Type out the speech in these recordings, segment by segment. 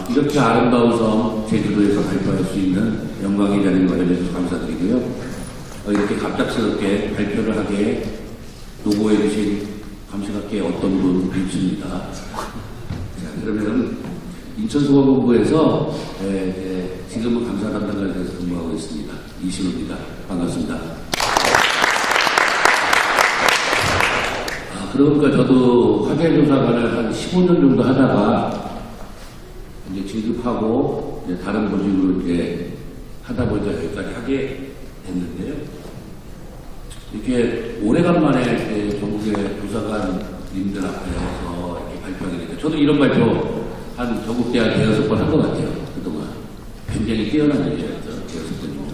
이렇게 아름다운 섬 제주도에서 발표할 수 있는 영광의 자리를 마련해주셔서 감사드리고요. 이렇게 갑작스럽게 발표를 하게 노고해 주신 감시각계 어떤 분 있습니다. 자, 그러면 인천소방본부에서 지금은 감사 담당관에서 근무하고 있습니다. 이신우입니다. 반갑습니다. 그러니까 저도 화재조사관을 한 15년 정도 하다가 이제 진급하고 이제 다른 보직으로 이제 하다 보니까 여기까지 하게 됐는데요. 이렇게 오래간만에 전국의 조사관님들 앞에서 이렇게 발표하게 되니까 저도 이런 발표 한 전국대 한 6번 한 것 같아요. 그동안 굉장히 뛰어난 일이었죠. 6번이면.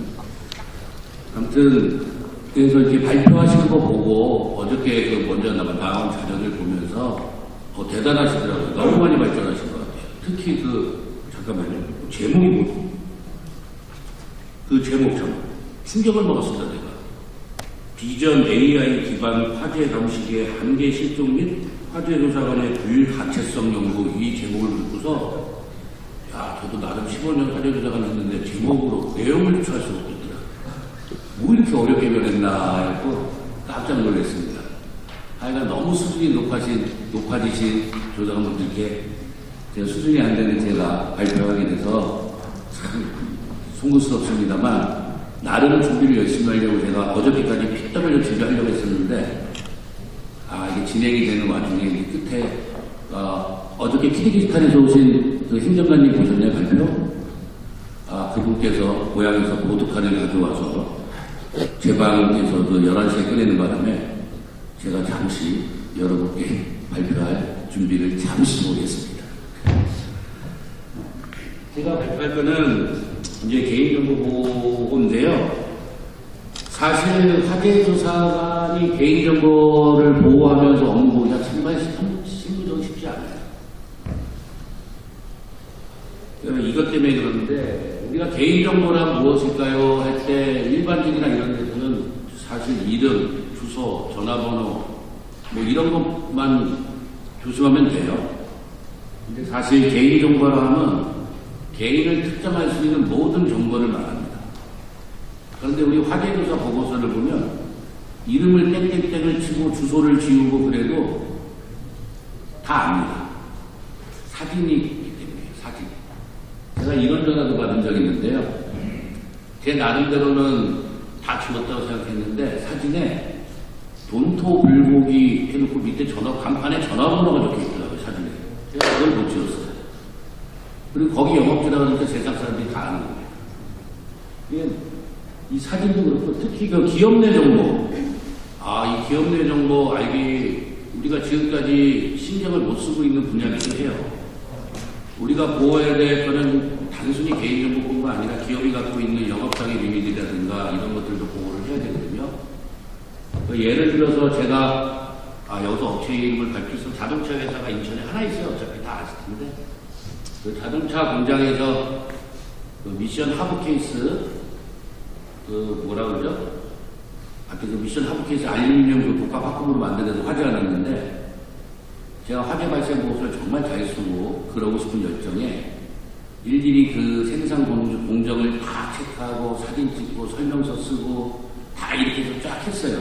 아무튼 그래서 이렇게 발표하시는 거 보고 어저께 그 먼저 나온 자료를 보면서 대단하시더라고요. 너무 많이 발전하신 것 같아요. 특히 잠깐만요. 제목이 뭐죠? 그 제목 참 충격을 먹었습니다. 내가. 비전 AI 기반 화재 감식의 한계 실종 및 화재조사관의 불가채성 연구 이 제목을 듣고서 야 저도 나름 15년 화재조사관 했는데 제목으로 내용을 유추할 수가 없겠더라. 뭐 이렇게 어렵게 변했나 했고 깜짝 놀랐습니다. 하여간 너무 수준이 높아지신 조사관분들께 제가 수준이 안 되는 제가 발표하게 돼서 참 송구스럽습니다만 나름 준비를 열심히 하려고 제가 어저께까지 PW 준비하려고 했었는데 이게 진행이 되는 와중에 끝에 어저께 키르기스탄에서 오신 그 행정관님 보셨나요? 발표? 그분께서 고향에서 보드카를 가져와서 제 방에서 11시에 꺼내는 바람에 제가 잠시 여러분께 발표할 준비를 잠시 보겠습니다. 제가 발표할 거는 이제 개인정보보호인데요. 사실 화재조사관이 개인정보를 보호하면서 업무보호가 정말 실무적으로 쉽지 않아요. 이것 때문에 그러는데 우리가 개인정보란 무엇일까요? 할 때 일반적이나 이런 데서는 사실 이름, 주소, 전화번호 뭐 이런 것만 조심하면 돼요. 근데 사실 개인정보라 하면 개인을 특정할 수 있는 모든 정보를 말합니다. 그런데 우리 화재조사 보고서를 보면 이름을 땡땡땡을 치고 주소를 지우고 그래도 다 압니다. 사진이 있기 때문에 사진. 제가 이런 전화도 받은 적이 있는데요. 제 나름대로는 다 죽었다고 생각했는데 사진에 돈토 불고기 해놓고 밑에 간판에 전화번호가 적혀 있더라고요. 사진에. 제가 그걸 못 지웠어요. 그리고 거기 영업주라 그러니까 세상 사람들이 다 아는 거예요. 이 사진도 그렇고 특히 그 기업 내 정보. 이 기업 내 정보 우리가 지금까지 신경을 못 쓰고 있는 분야이기도 해요. 우리가 보호해야 될 거는 단순히 개인정보뿐만 아니라 기업이 갖고 있는 영업상의 비밀이라든가 이런 것들도 보호를 해야 되거든요. 예를 들어서 제가 여기서 업체 이름을 밝힐 수 자동차 회사가 인천에 하나 있어요. 어차피 다 아실 텐데 그 자동차 공장에서 그 미션 하부 케이스 뭐라 그러죠? 그 미션 하부 케이스 알루미늄 그 복합 화품으로 만들어서 화재가 났는데 제가 화재 발생 보고서를 정말 잘 쓰고 그러고 싶은 열정에 일일이 그 생산 공정을 다 체크하고 사진 찍고 설명서 쓰고 다 이렇게 해서 쫙 했어요.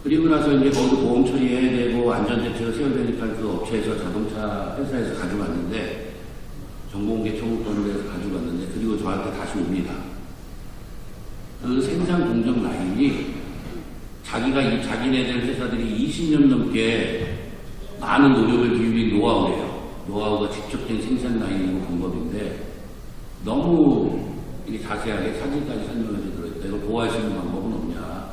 그리고 나서 이제 거기도 보험 처리해야 되고 안전대책을 세워야 되니까 그 업체에서 자동차 회사에서 가져갔는데 정보공개 청구권으로 해서 가져갔는데 그리고 저한테 다시 옵니다. 그 생산 공정 라인이 자기네들 회사들이 20년 넘게 많은 노력을 기울인 노하우래요. 노하우가 직접된 생산 라인이고 방법인데 너무 이게 자세하게 사진까지 설명해서 들어있다. 이거 보호할 수 있는 방법은 없냐.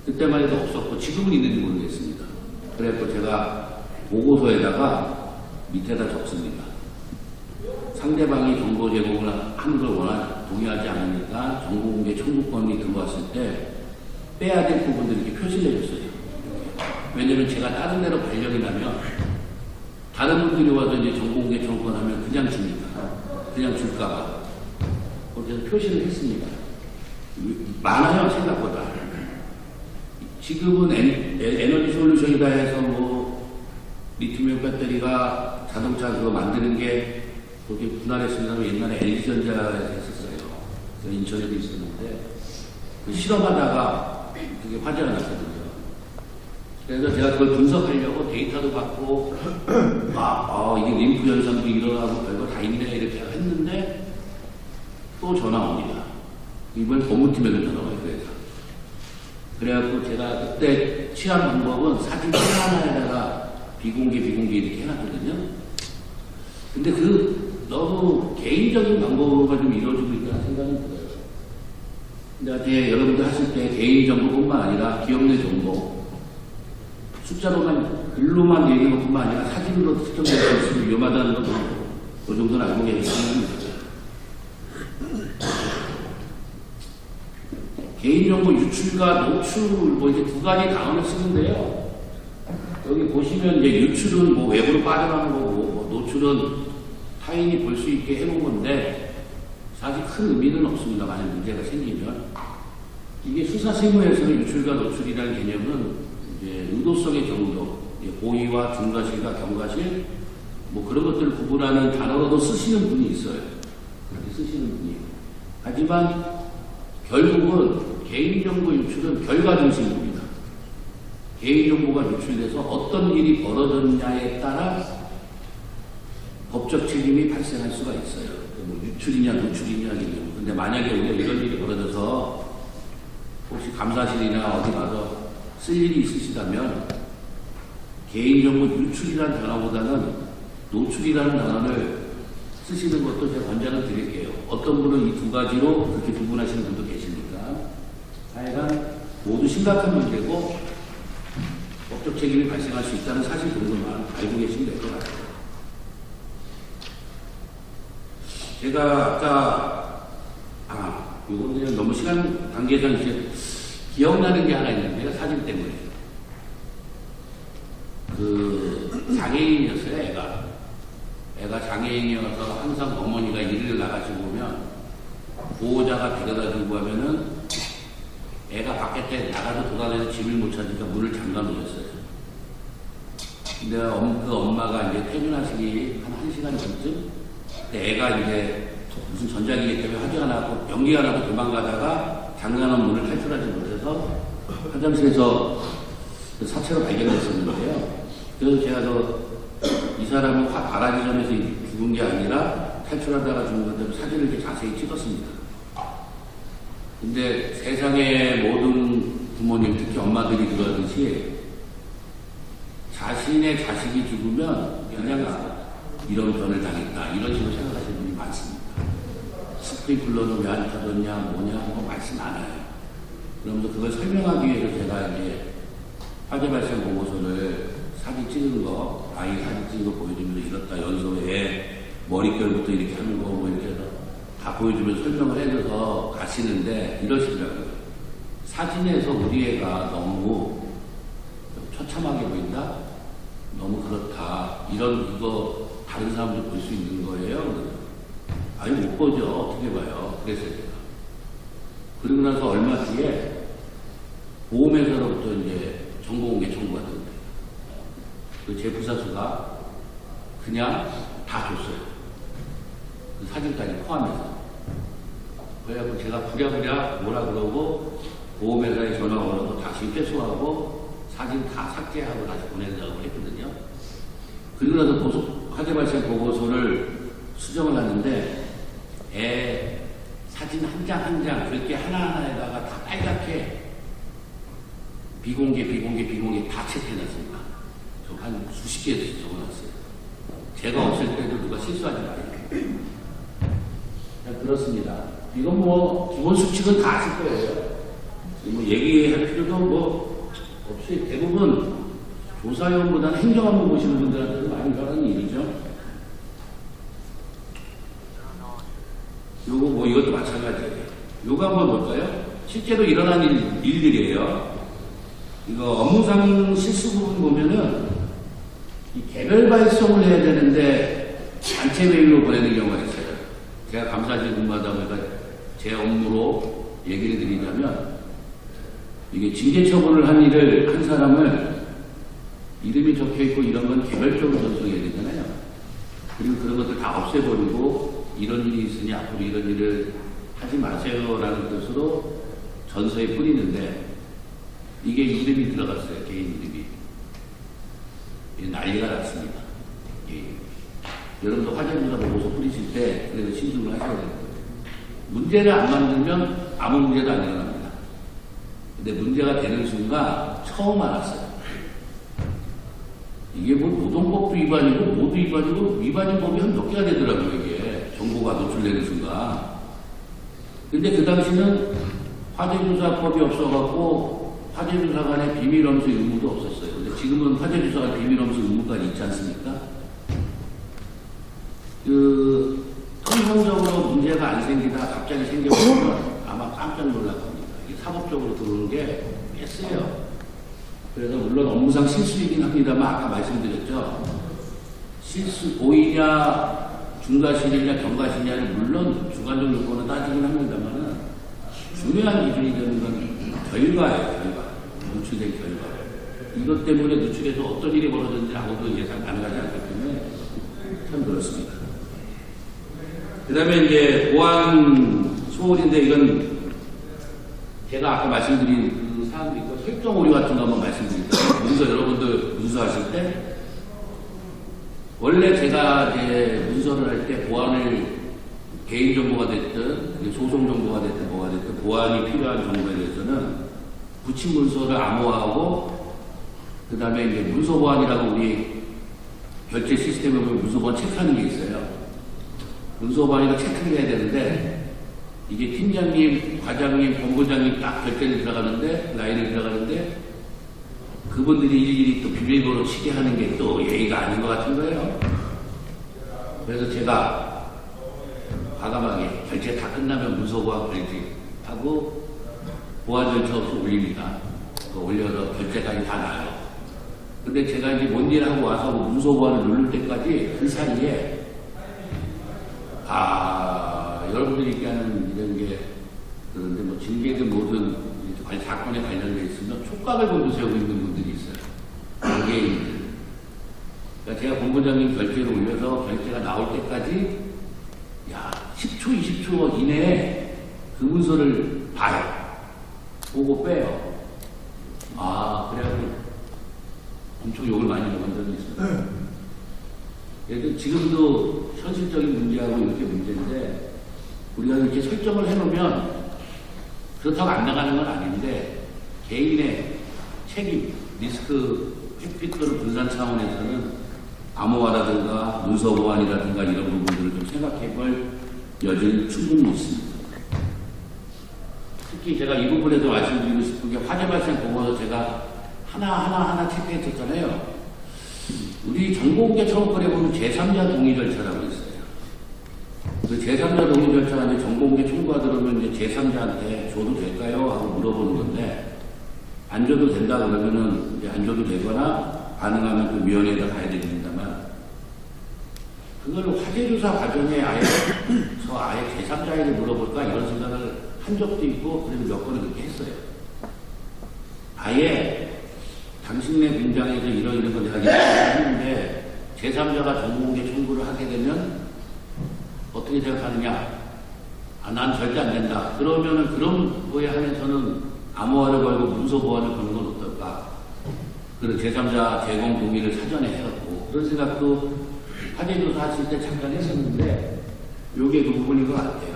그때만 해도 없었고 지금은 있는지 모르겠습니다. 그래서 제가 보고서에다가 밑에다 적습니다. 상대방이 정보 제공을 하는 걸 동의하지 않으니까 정보공개 청구권이 들어왔을 때 빼야 될 부분들 이렇게 표시를 해줬어요. 왜냐면 제가 다른 데로 발령이 나면 다른 분들이 와서 이제 정보공개 청구권 하면 그냥 줍니까? 그냥 줄까봐. 그래서 표시를 했습니다. 많아요, 생각보다. 지금은 에너지 솔루션이다 해서 리튬이온 배터리가 자동차 그거 만드는 게 그렇게 분할했습니다만 옛날에 LG전자에서 했었어요. 인천에도 있었는데 그 실험하다가 그게 화제가 났거든요. 그래서 제가 그걸 분석하려고 데이터도 받고 이게 림프 현상도 일어나고 별거 다 있네 이렇게 했는데 또 전화 옵니다. 이번엔 법무팀에도 전화 와요. 그래갖고 제가 그때 취한 방법은 사진 하나에다가 비공개 이렇게 해놨거든요. 근데 그 너무 개인적인 방법으로만 좀 이루어지고 있다는 생각이 들어요. 근데 여러분들 하실 때 개인정보뿐만 아니라 기업 내 정보, 숫자로만, 글로만 얘기하는 것뿐만 아니라 사진으로 측정될 수 있으면 위험하다는 것도 그 정도는 알고 계시는 개인정보 유출과 노출, 이제 두 가지 단어를 쓰는데요. 여기 보시면 이제 유출은 뭐 외부로 빠져나가는 거고, 노출은 타인이 볼 수 있게 해놓은 건데, 사실 큰 의미는 없습니다. 만약 문제가 생기면. 이게 수사실무에서는 유출과 노출이라는 개념은 이제 의도성의 정도, 고의와 중과실과 경과실, 뭐 그런 것들을 구분하는 단어로도 쓰시는 분이 있어요. 그렇게 쓰시는 분이. 하지만 결국은 개인정보 유출은 결과 중심입니다. 개인정보가 유출돼서 어떤 일이 벌어졌냐에 따라 법적 책임이 발생할 수가 있어요. 뭐 유출이냐 노출이냐 개념. 근데 만약에 우리가 이런 일이 벌어져서 혹시 감사실이나 어디 가서 쓸 일이 있으시다면 개인정보 유출이라는 단어보다는 노출이라는 단어를 쓰시는 것도 제가 권장을 드릴게요. 어떤 분은 이 두 가지로 그렇게 구분하시는 분도 계십니까? 하여간 모두 심각한 문제고 법적 책임이 발생할 수 있다는 사실 정도만 알고 계시면 될 것 같아요. 제가 아까 이건 그냥 너무 시간 관계상 이제 기억나는 게 하나 있는데요. 사진 때문에. 그 장애인이었어요. 애가 장애인이어서 항상 어머니가 일을 나가시고 오면 보호자가 데려다 주고 하면은 애가 밖에 나가서 돌아다니서 집을 못 찾으니까 문을 잠가 놓으셨어요. 근데 그 엄마가 이제 퇴근하시기 한 1시간 전쯤, 애가 이제 무슨 전자기기 때문에 화재가 나고 연기가 나고 도망가다가 잠가놓은 문을 탈출하지 못해서 화장실에서 사체로 발견됐었는데요. 그래서 제가 이 사람은 바라기 전에서 죽은 게 아니라 탈출하다가 죽은 건데 사진을 이렇게 자세히 찍었습니다. 근데 세상의 모든 부모님, 특히 엄마들이 그러듯이 자신의 자식이 죽으면 그냥 이런 변을 당했다, 이런 식으로 생각하시는 분이 많습니다. 스프링클러는 왜 안 켜졌냐, 뭐냐, 뭐 말씀 안 해요. 그러면서 그걸 설명하기 위해서 제가 이제 화재 발생 보고서를 사진 찍은 거, 아이 사진 찍은 거 보여주면서 이렇다, 연소에 머릿결부터 이렇게 하는 거, 뭐 이렇게 해서 다 보여주면서 설명을 해줘서 가시는데 이러시더라고요. 사진에서 우리 애가 너무 처참하게 보인다? 너무 그렇다. 이거 다른 사람들 볼 수 있는 거예요? 아니, 못 보죠. 어떻게 봐요? 그랬어요, 제가. 그리고 나서 얼마 뒤에 보험회사로부터 이제 정보공개 청구가 들어요. 그 제 부사수가 그냥 다 줬어요. 그 사진까지 포함해서. 그래갖고 제가 부랴부랴 뭐라 그러고 보험회사에 전화 걸어서 다시 회수하고 사진 다 삭제하고 다시 보내는 작업을 했거든요. 그리고 나서 화재 발생 보고서를 수정을 하는데 애 사진 한 장 한 장 그렇게 하나하나에다가 다 빨갛게 비공개 다 체크해놨습니다. 저 한 수십 개 적어놨어요. 제가 없을 때도 누가 실수하지 말아요. 그렇습니다. 이건 뭐 기본 수칙은 다 아실 거예요. 뭐 얘기할 필요도 뭐 없이 대부분 조사위원보다는 행정안보 보시는 분들한테도 많이 일어나는 일이죠. 요거 뭐 이것도 마찬가지예요. 요거 한번 볼까요? 실제로 일어난 일들이에요. 이거 업무상 실수 부분 보면은 이 개별 발송을 해야 되는데 단체 메일로 보내는 경우가 있어요. 제가 감사실 근무하다 보니까 제 업무로 얘기를 드리자면 이게 징계 처분을 한 일을 한 사람을 이름이 적혀있고 이런 건 개별적으로 전송해야 되잖아요. 그리고 그런 것들 다 없애버리고 이런 일이 있으니 앞으로 이런 일을 하지 마세요라는 뜻으로 전서에 뿌리는데 이게 이름이 들어갔어요. 개인 이름이. 난리가 났습니다. 여러분도 화재조사 보고서 뿌리실 때 그래도 신중을 하셔야 돼요. 문제를 안 만들면 아무 문제도 안 일어납니다. 근데 문제가 되는 순간 처음 알았어요. 이게 뭐 노동법도 위반이고 모두 위반이고 위반인 법이 한 몇 개가 되더라고요. 이게 정보가 노출되는 순간. 근데 그 당시는 화재조사법이 없어갖고 화재조사관의 비밀엄수 의무도 없었어요. 근데 지금은 화재조사관 비밀엄수 의무까지 있지 않습니까? 통상적으로 문제가 안 생기다 갑자기 생겨버리면 아마 깜짝 놀랄 겁니다. 이게 사법적으로 들어오는 게 꽤 세요. 그래서 물론 업무상 실수이긴 합니다만 아까 말씀드렸죠. 실수 고의냐 중과실이냐 경과실이냐는 물론 주관적 요건은 따지긴 합니다만은 중요한 기준이 되는 건 결과예요. 결과. 노출된 결과. 이것 때문에 노출해서 어떤 일이 벌어졌는지 아무도 예상 가능하지 않기 때문에 참 그렇습니다. 그 다음에 이제 보안 소홀인데 이건 제가 아까 말씀드린 그 사항도 있고 설정 오류 같은 거 한번 말씀드릴게요. 문서 여러분들 문서하실 때 원래 제가 이제 문서를 할 때 보안을 개인정보가 됐든 소송정보가 됐든 뭐가 됐든 보안이 필요한 정보에 대해서는 부침 문서를 암호화하고 그 다음에 이제 문서 보안이라고 우리 결제 시스템에 보면 문서 보안 체크하는 게 있어요. 문서 보안이가 체크를 해야 되는데 이게 팀장님, 과장님, 본부장님 딱 결제를 들어가는데 라인을 들어가는데 그분들이 일일이 또 비밀번호 치게 하는 게 또 예의가 아닌 것 같은 거예요. 그래서 제가 과감하게 결제 다 끝나면 문서 보안 결제하고 보안 절차 없이 올립니다. 올려서 결제까지 다 나요. 근데 제가 이제 뭔 일 하고 와서 문서 보안을 누를 때까지 그 사이에 여러분들이 얘기하는 이런 게 그런데 뭐 징계든 뭐든 사건에 관련돼 있으면 촉각을 곤두세우고 있는 분들이 있어요. 개개인들. 그러니까 제가 본부장님 결제를 올려서 결제가 나올 때까지 10초, 20초 이내에 그 문서를 봐요. 보고 빼요. 그래가지고 엄청 욕을 많이 먹은 적이 있어요. 그래도 지금도 현실적인 문제하고 이렇게 문제인데 우리가 이렇게 설정을 해놓으면 그렇다고 안 나가는 건 아닌데 개인의 책임, 리스크 팩터를 분산 차원에서는 암호화라든가 문서 보안이라든가 이런 부분들을 좀 생각해볼 여지는 충분히 있습니다. 특히 제가 이 부분에서 말씀드리고 싶은 게 화재 발생 보고서 제가 하나 체크했었잖아요. 우리 정보공개 처분권에 보면 제3자 동의 절차라고 있어요. 그 제3자 동의 절차가 이제 정보공개 청구가 들어오면 이제 제3자한테 줘도 될까요? 하고 물어보는 건데, 안 줘도 된다 그러면은 이제 안 줘도 되거나, 가능하면 그 위원회에다 가야 됩니다만, 그걸 화재조사 과정에 아예 제3자에게 물어볼까? 이런 생각을 한 적도 있고, 그래서 몇 번을 그렇게 했어요. 아예 당신네 공장에서 이런 거 내가 했는데 제3자가 정보공개 청구를 하게 되면 어떻게 생각하느냐? 난 절대 안 된다. 그러면은 그런 거에 한해서는 암호화를 걸고 문서 보안을 거는 건 어떨까? 그런 제3자 제공 동의를 사전에 해갖고 그런 생각도 화재조사 하실 때 잠깐 했었는데 요게 그 부분인 것 같아요.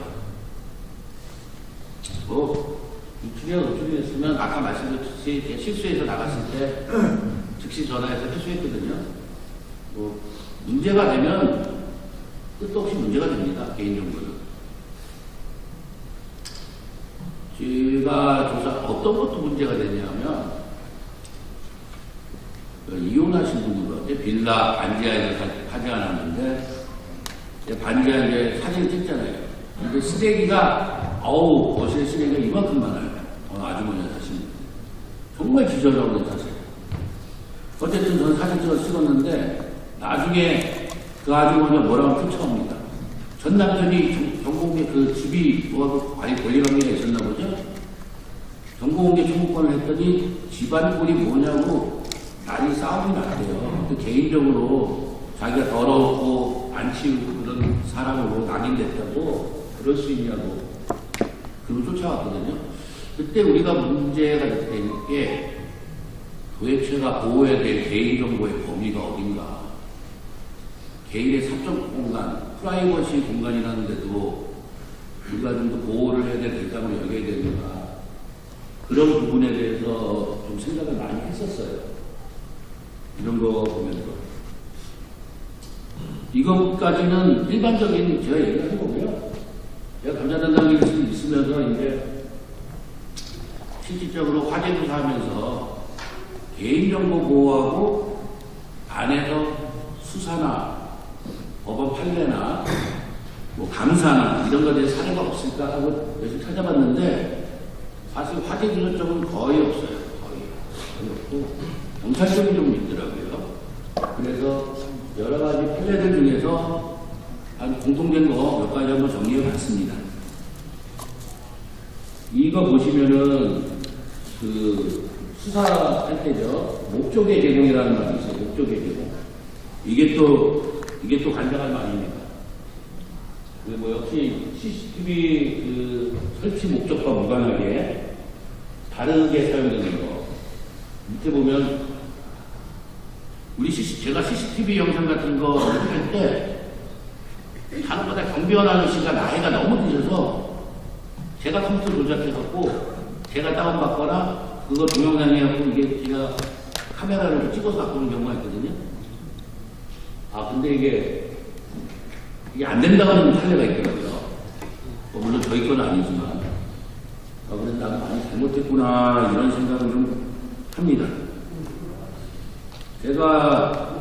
노출이었으면 아까 말씀드렸듯이 실수해서 나갔을 때 즉시 전화해서 회수했거든요. 문제가 되면 끝도 없이 문제가 됩니다. 개인정보는. 제가 조사 어떤 것도 문제가 되냐면 이혼하신 분들 같아요. 빌라 반지하에서 화재가 났는데 반지하에 이제 사진을 찍잖아요. 근데 쓰레기가 거실에 쓰레기가 이만큼 많아요. 아주머니가 사시는. 정말 기절하고 사세요. 어쨌든 저는 사진 찍었는데 나중에 그 아주머니가 뭐라고 쫓아옵니다. 전 남편이 정보공개 그 집이 많이 권리관계가 있었나 보죠. 정보공개 청구권을 했더니 집안 꼴이 뭐냐고 난리 싸움이 났대요. 개인적으로 자기가 더럽고 안 사람으로 낙인됐다고 그럴 수 있냐고 그걸 쫓아왔거든요. 그때 우리가 문제가 됐다는 게 도대체가 보호해야 될 개인정보의 범위가 어딘가. 개인의 사적 공간, 프라이버시 공간이라는데도 우리가 좀 더 보호를 해야 될 대상을 여겨야 되는가. 그런 부분에 대해서 좀 생각을 많이 했었어요. 이런 거 보면서. 이것까지는 일반적인 제가 얘기를 해보고요. 제가 감사단장이 있으면서 이제 실질적으로 화재 조사하면서 개인정보 보호하고 안에서 수사나 법원 판례나 뭐 감사나 이런 것에 대해 사례가 없을까 하고 열심히 찾아봤는데 사실 화재 기소점은 거의 없어요. 거의 없고 경찰청이 좀 있더라고요. 그래서 여러 가지 판례들 중에서 한 공통된 거 몇 가지 한번 정리해 봤습니다. 이거 보시면은 그 수사할 때죠. 목적의 제공이라는 말이 있어요. 목적의 제공. 이게 또 관장할 말입니다. 뭐 역시 CCTV 그 설치 목적과 무관하게 다르게 사용되는 거. 밑에 보면 제가 CCTV 영상 같은 거 할 때 다른보다 경비원 아저씨가 나이가 너무 드셔서 제가 컴퓨터 조작해갖고 제가 다운받거나 그거 동영상해갖고 이게 제가 카메라를 찍어서 갖고 오는 경우가 있거든요. 아 근데 이게 안 된다는 판례가 있더라고요. 물론 저희 건 아니지만 그래서 나도 많이 잘못했구나 이런 생각을 좀 합니다. 제가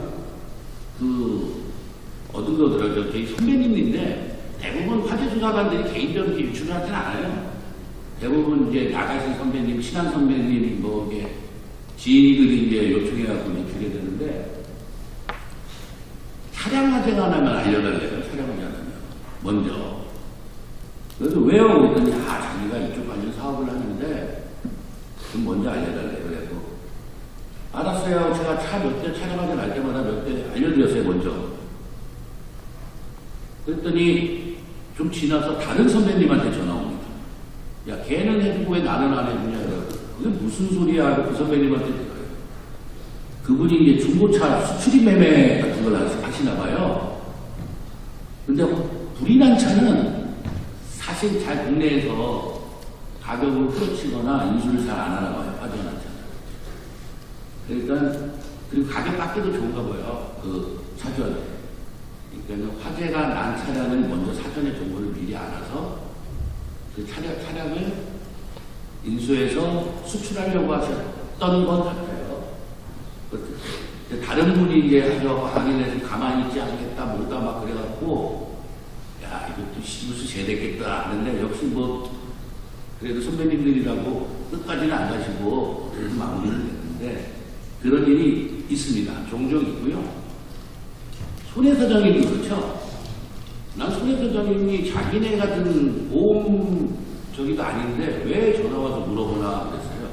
얻은 거더라고요. 저희 선배님인데 대부분 화재 수사관들이 개인적으로 유출을 하진 않아요. 대부분 이제 나가신 선배님, 친한 선배님, 뭐 이게 지인들이 이제 요청해갖고 유출이 되는데 차량 화재가 나면 알려달래요. 차량 화재가 나면 먼저. 그래서 왜요? 그랬더니 자기가 이쪽 관련 사업을 하는데 좀 먼저 알려달래요. 그래서 알았어요. 제가 차 몇 대 차량 화재 날 때마다 몇 대 알려드렸어요. 먼저. 그랬더니 좀 지나서 다른 선배님한테 전화 옵니다. 야, 걔는 해주고 왜 나는 안 해주냐. 그게 무슨 소리야. 그 선배님한테 들어요. 그분이 이제 중고차 수출입 매매 같은 걸 하시나 봐요. 근데 불이 난 차는 사실 잘 국내에서 가격을 끌어치거나 인수를 잘 안 하나 봐요. 화재가 난 차는. 그러니까, 그리고 가격 받기도 좋은가 봐요. 그 사전. 그러니까 화재가 난 차량을 먼저 사전에 정보를 미리 알아서 그 차량을 인수해서 수출하려고 하셨던 건 같아요. 다른 분이 이제 하셔서 확인해서 가만히 있지 않겠다, 뭐다 막 그래갖고, 야, 이것도 무슨 세대겠다 하는데, 역시 뭐, 그래도 선배님들이라고 끝까지는 안 가시고, 그래도 마무리를 했는데, 그런 일이 있습니다. 종종 있고요. 손해사장님이 그렇죠? 난 손해사장님이 자기네 같은 보험 저기도 아닌데 왜 전화와서 물어보나 그랬어요.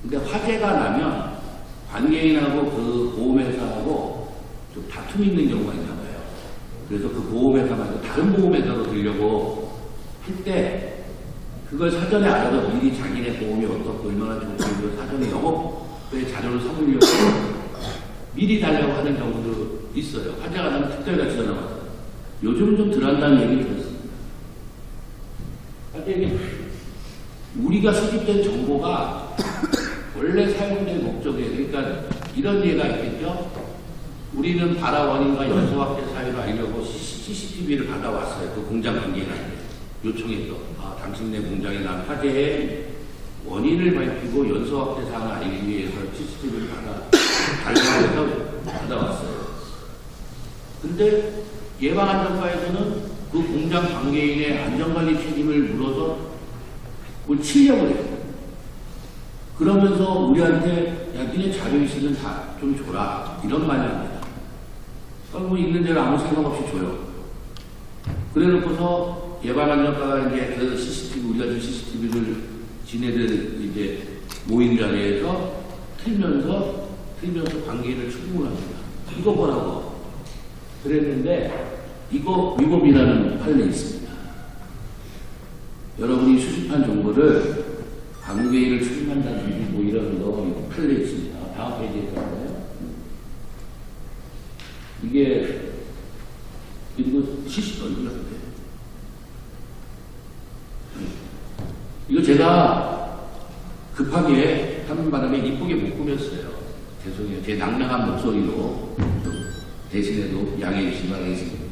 근데 화재가 나면 관계인하고 그 보험회사하고 좀 다툼이 있는 경우가 있나 봐요. 그래서 그 보험회사 말고 다른 보험회사로 들려고 할 때 그걸 사전에 알아서 미리 자기네 보험이 어떻고 얼마나 좋고 사전에 영업의 자료를 삼으려고 미리 달라고 하는 경우도 있어요. 화재가 나면 특별같이 전화와서. 요즘은 좀 덜한다는 얘기 들었습니다. 하여튼 우리가 수집된 정보가 원래 사용된 목적에 그러니까 이런 예가 있겠죠. 우리는 발화 원인과 연소 확대 사유를 알려고 CCTV를 받아왔어요. 그 공장 관계인한테 요청해서 당신네 공장에 난 화재의 원인을 밝히고 연소 확대 사항을 알리기 위해서 CCTV를 달라고 받아왔어요. 근데 예방안전과에서는 그 공장 관계인의 안전관리 책임을 물어서 그걸 치려고 해요. 그러면서 우리한테 야, 니네 자료 있으면 다 좀 줘라. 이런 말을 합니다. 뭐 있는 대로 아무 생각 없이 줘요. 그래 놓고서 예방안전과가 이제 그 CCTV, 우리가 준 CCTV를 지네들 이제 모인 자리에서 틀면서 관계인을 추궁을 합니다. 이거 보라고. 그랬는데 이거 위법이라는 판례 있습니다. 여러분이 수집한 정보를 관계인을 추진한다든지 뭐 이런 거 판례 있습니다. 다음 페이지에 있잖아요. 이게 그리고 70번 이거 제가 급하게 하는 바람에 이쁘게 못 꾸몄어요. 죄송해요. 제 낭낭한 목소리로 대신에도 양해해 주시기 바라겠습니다.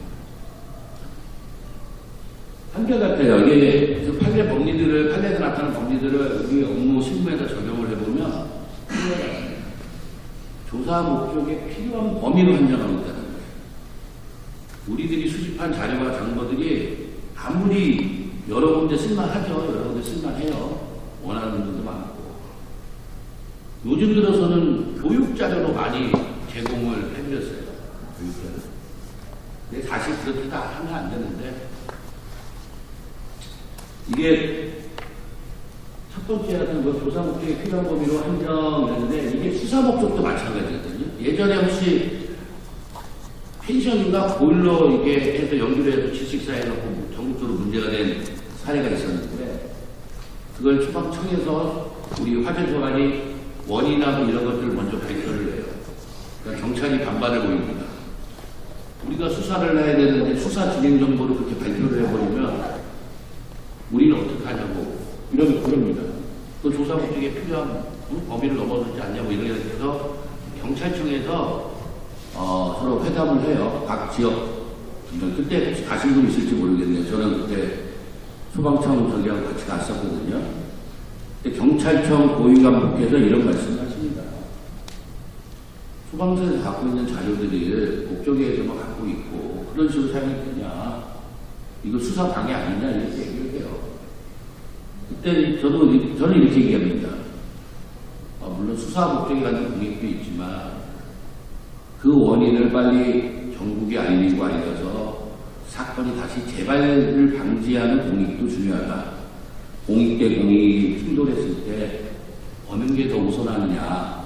한결같아요. 이게 그 판례에서 나타난 법리들을 우리 업무 실무에다 적용을 해보면 조사 목적에 필요한 범위로 한정하고 있다는 거예요. 우리들이 수집한 자료와 정보들이 아무리 여러 군데 쓸만하죠. 여러 군데 쓸만해요. 원하는 분들도 많고. 요즘 들어서는 교육자료로 많이 제공을 해드렸어요. 교육자료. 근데 사실 그렇게 다 하면 안 되는데, 이게 첫 번째는 뭐 조사 목적에 필요한 범위로 한정되는데, 이게 수사 목적도 마찬가지거든요. 예전에 혹시 펜션인가 보일러 이게 해서 연결해서 질식사해놓고 전국적으로 문제가 된 사례가 있었는데, 그걸 소방청에서 우리 화재소관이 원인하고 이런 것들을 먼저 발표를 해요. 그러니까 경찰이 반발을 보입니다. 우리가 수사를 해야 되는데 수사 진행 정보를 그렇게 발표를 해버리면 우리는 어떻게 하냐고 그럽니다. 그 조사 목적에 필요한 범위를 넘어서지 않냐고 이렇게 해서 경찰청에서 서로 회담을 해요. 각 지역. 그때 혹시 가신 분 있을지 모르겠네요. 저는 그때 소방청 저기하고 같이 갔었거든요. 근데 경찰청 고위관분께서 이런 말씀을 하십니다. 소방서에서 갖고 있는 자료들이 국정에서만 갖고 있고 그런 식으로 사용이 되냐. 이거 수사 방해 아니냐 이렇게 얘기를 해요. 그때 저는 이렇게 얘기합니다. 물론 수사 목적에 갖는 공익도 있지만 그 원인을 빨리 전국에 알려서 사건이 다시 재발을 방지하는 공익도 중요하다. 공익 대 공익이 충돌했을 때 어느 게 더 우선하느냐.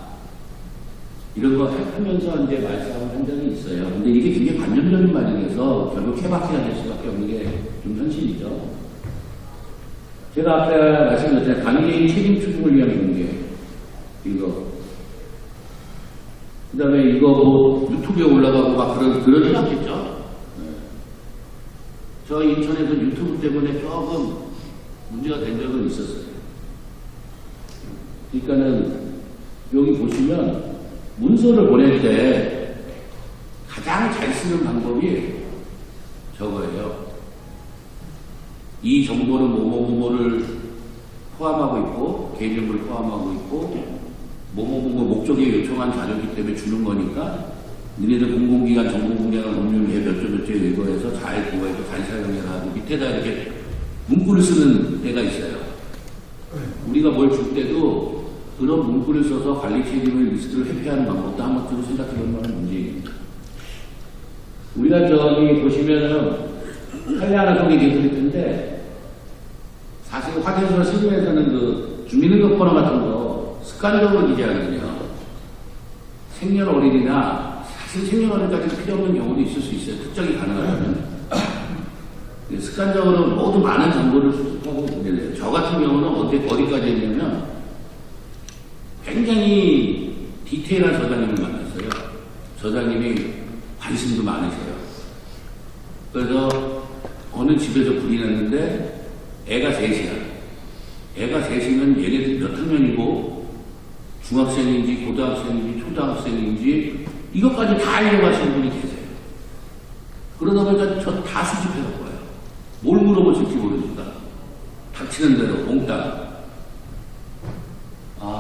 이런 거 하면서 이제 말씀을 한 적이 있어요. 근데 이게 굉장히 관념적인 말이라서 결국 케바케가 될 수밖에 없는 게 좀 현실이죠. 제가 아까 말씀드렸잖아요. 관계인 책임 추궁을 위한 공개. 이거. 그 다음에 이거 뭐 유튜브에 올라가고 막 그러진 않겠죠? 네. 저 인천에서 유튜브 때문에 조금 문제가 된 적은 있었어요. 그러니까는 여기 보시면 문서를 보낼 때 가장 잘 쓰는 방법이 저거예요. 이 정보는 뭐뭐뭐를 포함하고 있고 개인정보를 포함하고 있고 뭐뭐뭐 목적에 요청한 자료이기 때문에 주는 거니까 너희들 공공기관 정보공개나 법률에 몇 조 의거해서 잘 구해서 잘 사용해라 하고 밑에다 이렇게 문구를 쓰는 데가 있어요. 우리가 뭘 줄 때도 그런 문구를 써서 관리 책임을 리스트를 회피하는 방법도 한번 생각해보는 문제입니다. 우리가 저기 보시면은 판례 하나 소개해드릴 텐데 사실 화재소 실무에서는 그 주민등록번호 같은 거 습관적으로 기재하거든요. 생년월일이나 사실 생년월일까지 필요 없는 경우도 있을 수 있어요. 특정이 가능하다면. 습관적으로 모두 많은 정보를 수집하고 있는데 저 같은 경우는 어디까지 했냐면 굉장히 디테일한 저장님을 만났어요. 저장님이 관심도 많으세요. 그래서 어느 집에서 불이 났는데 애가 셋이야. 애가 셋이면 얘네들 몇 학년이고 중학생인지 고등학생인지 초등학생인지 이것까지 다 알려가시는 분이 계세요. 그러다 보니까 저 다 수집해놓은 거예요. 뭘 물어보실지 모르니까 닥치는 대로 몽땅.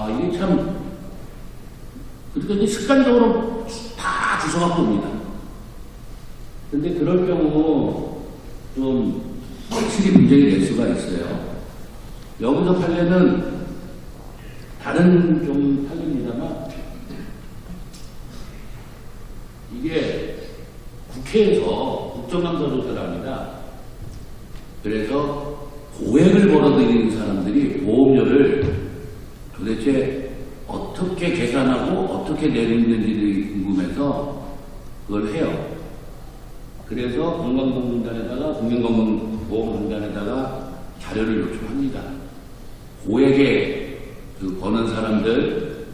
이게 참 그러니까 이제 습관적으로 다 주워갖고 옵니다. 근데 그럴 경우 좀 확실히 문제가 될 수가 있어요. 여기서 판례는 다른 좀 판례입니다만 이게 국회에서 국정감사조사를 합니다. 그래서 고액을 벌어들이는 사람들이 보험료를 도대체 어떻게 계산하고 어떻게 내리는지 궁금해서 그걸 해요. 그래서 건강보험공단에다가 국민건강보험공단에다가 자료를 요청합니다. 고액에 그 버는 사람들,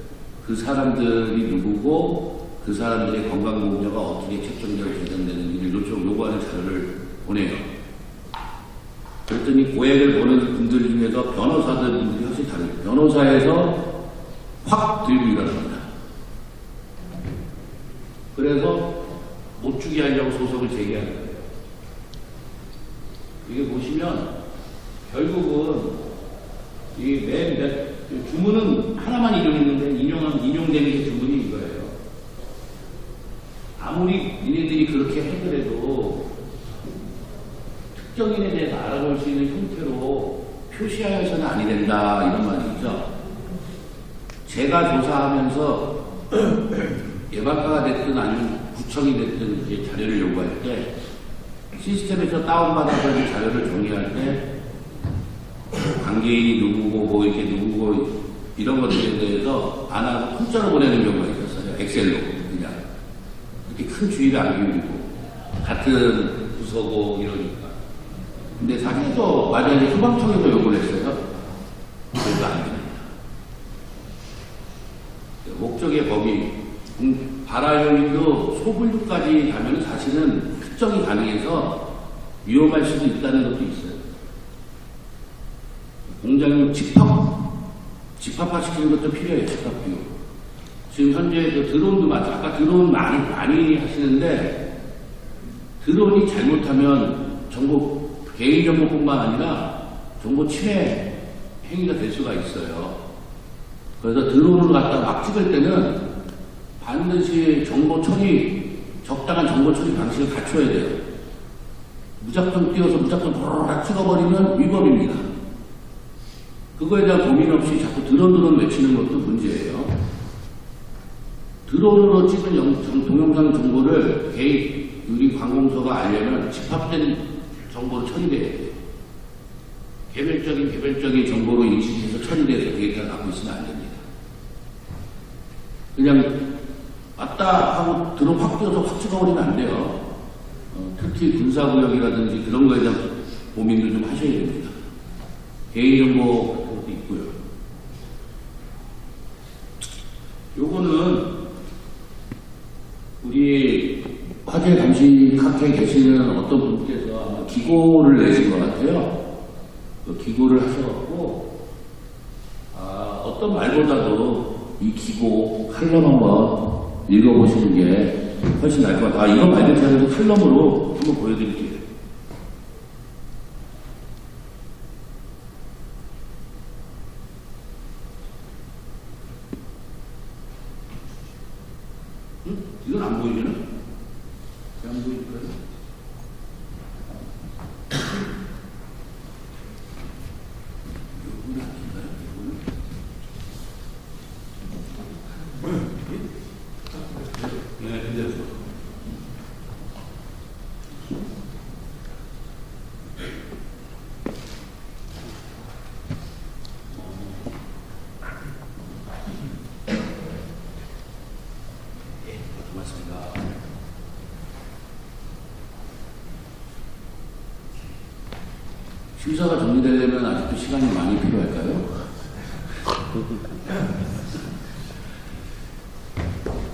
그 사람들이 누구고 그 사람들의 건강보험료가 어떻게 책정되고 계산되는지를 요구하는 자료를 보내요. 그랬더니 고액을 버는 분들 중에서 변호사들 분들이 확실히 다르죠. 변호사에서 확 들고 일어납니다. 그래서 못 주게 하려고 소송을 제기하는 거예요. 이게 보시면 결국은 이 주문은 하나만 인용했는데 인용된 게 주문이 이거예요. 아무리 니네들이 그렇게 하더라도 특정인에 대해서 알아볼 수 있는 형태로 표시하여서는 아니 된다 이런 말이죠. 제가 조사하면서 예방과가 됐든 아니면 구청이 됐든 이제 자료를 요구할 때 시스템에서 다운받아서 이 자료를 정리할 때 관계인이 누구고 뭐 이렇게 누구고 이런 것들에 대해서 안 하고 문자로 보내는 경우가 있었어요. 엑셀로 그냥 이렇게 큰 주의를 안 기울이고 같은 부서고 이러니까. 근데 사실도 만약에 소방청에서 요구를 했어요. 그래도 안 됩니다. 목적의 범위 발화요인도 소분류까지 가면 사실은 특정이 가능해서 위험할 수도 있다는 것도 있어요. 공장용 집합화시키는 것도 필요해요. 집합비용. 지금 현재 그 드론도 맞죠. 아까 드론 많이 하시는데 드론이 잘못하면 개인정보뿐만 아니라 정보 침해 행위가 될 수가 있어요. 그래서 드론을 갖다 막 찍을 때는 반드시 적당한 정보 처리 방식을 갖춰야 돼요. 무작정 띄워서 무작정 도로락 찍어버리면 위법입니다. 그거에 대한 고민 없이 자꾸 드론 외치는 것도 문제예요. 드론으로 찍은 동영상 정보를 우리 관공서가 알려면 집합된 정보로 처리돼야 돼요. 개별적인 정보로 인식해서 처리돼서 데이터를 갖고 있으면 안 됩니다. 그냥 왔다 하고 드론 확 띄워서 확 찍어버리면 안 돼요. 특히 군사구역이라든지 그런 거에 대한 고민도 좀 하셔야 됩니다. 개인정보 같은 것도 있고요. 요거는 우리 화재 감식학회에 계시는 어떤 분께서 아마 기고를 내신 것 같아요. 그 기고를 하셔갖고 어떤 말보다도 이 기고 칼럼 한번 읽어보시는 게 훨씬 나을 것 같아요. 이거 말고 제가 칼럼으로 한번 보여드릴게요. 이건 안 보이잖아? 안 보일까요? 심사가 정리되려면 아직도 시간이 많이 필요할까요?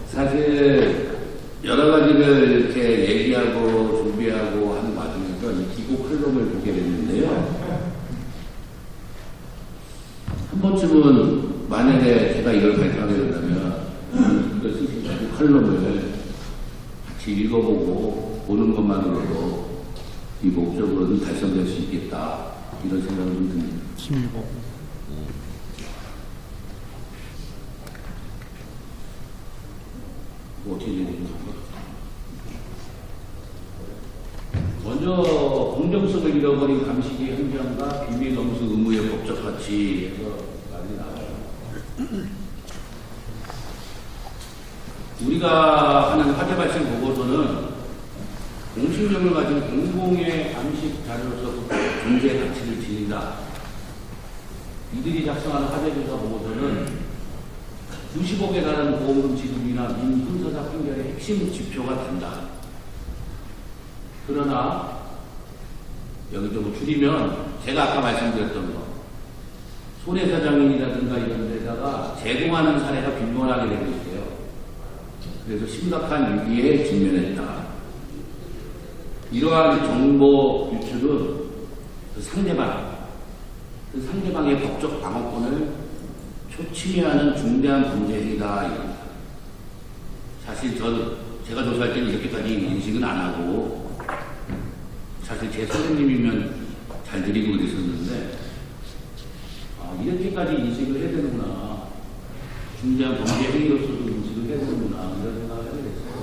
사실 여러 가지를 이렇게 얘기하고 준비하고 하는 과정에서 이 기고 칼럼을 보게 됐는데요. 한 번쯤은 만약에 제가 이걸 발표하게 된다면 이걸 쓰신 기고 칼럼을 같이 읽어보고 보는 것만으로도 이 목적은 달성될 수 있겠다 이런 생각을 좀 듭니다. 김일보 뭐 어떻게 되는 건가? 먼저 공정성을 잃어버린 감식의 현장과 비밀 검수 의무의 법적 가치에서 많이 나와요. 우리가 하는 화재 발생 보고서는 공신력을 가진 공공의 감식 자료로서 존재 가치를 지닌다. 이들이 작성하는 화재조사 보고서는 90억에 달하는 보험금 지급이나 민형사사 판결의 핵심 지표가 된다. 그러나 여기 좀 줄이면 제가 아까 말씀드렸던 거 손해사장인이라든가 이런 데다가 제공하는 사례가 빈번하게 되고 있어요. 그래서 심각한 위기에 직면했다. 이러한 정보 유출은 그 상대방의 법적 방어권을 초침해하는 중대한 범죄 행위다. 이겁니다. 사실 제가 조사할 때는 이렇게까지 인식은 안 하고 사실 제 선생님이면 잘 드리고 그랬었는데 이렇게까지 인식을 해야 되는구나. 중대한 범죄 행위로서도 인식을 해야 되는구나. 이런 생각을 하게 됐어요.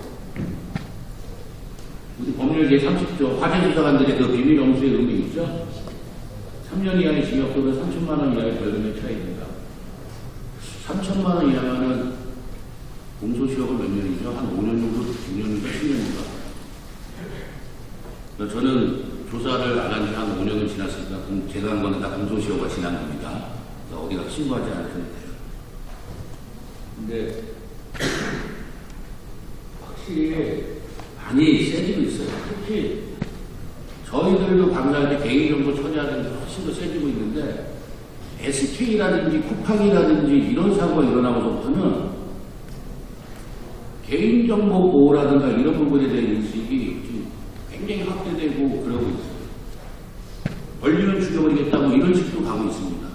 우리 법률 제30조 화재수사관들의 그 비밀 엄수의 의무 있죠? 3년 이하의 징역 또는 3천만 원 이하의 벌금에 처해진다. 3천만 원 이하면은 공소시효가 몇 년이죠? 한 5년 정도, 6년인가 10년인가? 저는 조사를 안 한 지 한 5년은 지났으니까 제가 한 거는 다 공소시효가 지난 겁니다. 어디가 신고하지 않으셔도 돼요. 근데 확실히 많이 세지고 있어요. 특히 저희들도 방사할 때 개인정보 처리하는 게 훨씬 더 세지고 있는데 SK라든지 쿠팡이라든지 이런 사고가 일어나고서부터는 개인정보 보호라든가 이런 부분에 대한 인식이 지금 굉장히 확대되고 그러고 있어요. 권리는 죽여버리겠다 뭐 이런 식으로 가고 있습니다.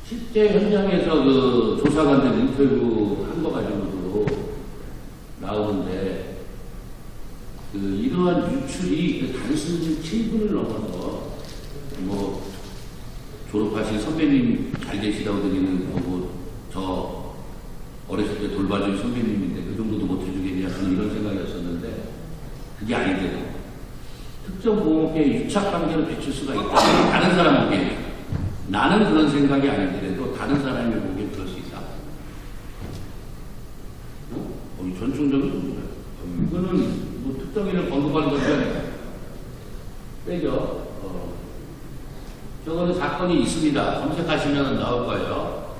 실제 현장에서 그 조사관들 인터뷰 한 거 가지고도 나오는데 이러한 유출이 단순히 7분을 넘어서 뭐 졸업하신 선배님 잘 되시다고 드리는 거고 저 어렸을 때 돌봐준 선배님인데 그 정도도 못 해주겠냐 저는 이런 생각이었었는데 그게 아니대요. 특정 보호업계에 유착관계를 비출 수가 있다. 다른 사람 보기에는 나는 그런 생각이 아니더라도 다른 사람이 보기에 그럴 수 있다. 전충적인 겁니다. 이거는 뭐 특정인을 언급하는 건데 빼죠. 저거는 사건이 있습니다. 검색하시면 나올 거예요.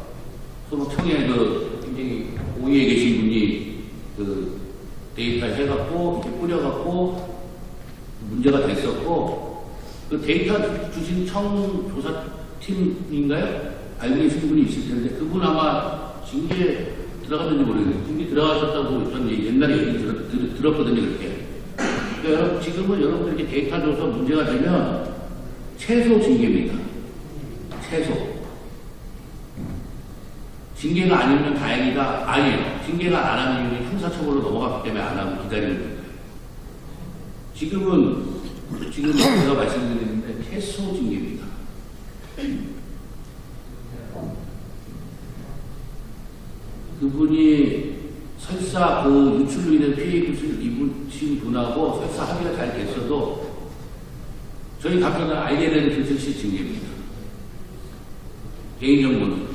소속청에 굉장히 고위에 계신 분이 데이터 해갖고 이렇게 뿌려갖고 문제가 됐었고 그 데이터 주신 청 조사팀인가요? 알고 계신 분이 있을 텐데 그분 아마 징계 들어갔는지 모르겠는데 징계 들어가셨다고 전 옛날에 얘기 들었거든요. 그렇게. 그러니까 지금은 여러분들 이렇게 데이터 줘서 문제가 되면 최소 징계입니다. 최소. 징계가 아니면 다행이다. 아니에요. 징계가 안 하는 이유는 형사처벌로 넘어갔기 때문에 안 하고 기다리는 거예요. 지금 제가 말씀드리는데 최소 징계입니다. 그분이 설사 그 유출로 인해 피해 입으신 분하고 설사 합의가 잘 됐어도 저희 각자는 알게 되는 규칙시 징계입니다. 개인정보는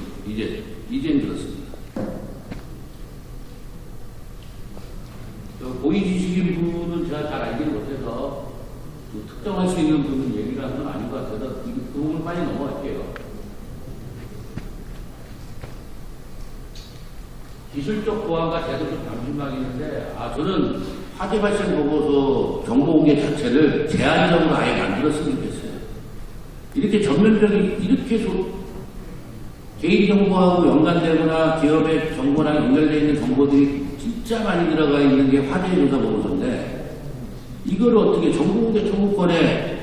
이젠 그렇습니다. 고위지식인 분은 제가 잘 알지 못해서 특정할 수 있는 분은 얘기를 하는 건 아닌 것 같아서 그 부분을 빨리 넘어갈게요. 기술적 보안과 제도적 방침망이 있는데 저는 화재 발생 보고서 정보 공개 자체를 제한적으로 아예 만들었으면 좋겠어요. 이렇게 전면적인 이렇게 개인정보하고 연관되거나 기업의 정보랑 연결되어 있는 정보들이 진짜 많이 들어가 있는 게 화재 조사 보고서인데 이걸 어떻게 정보공개 청구권에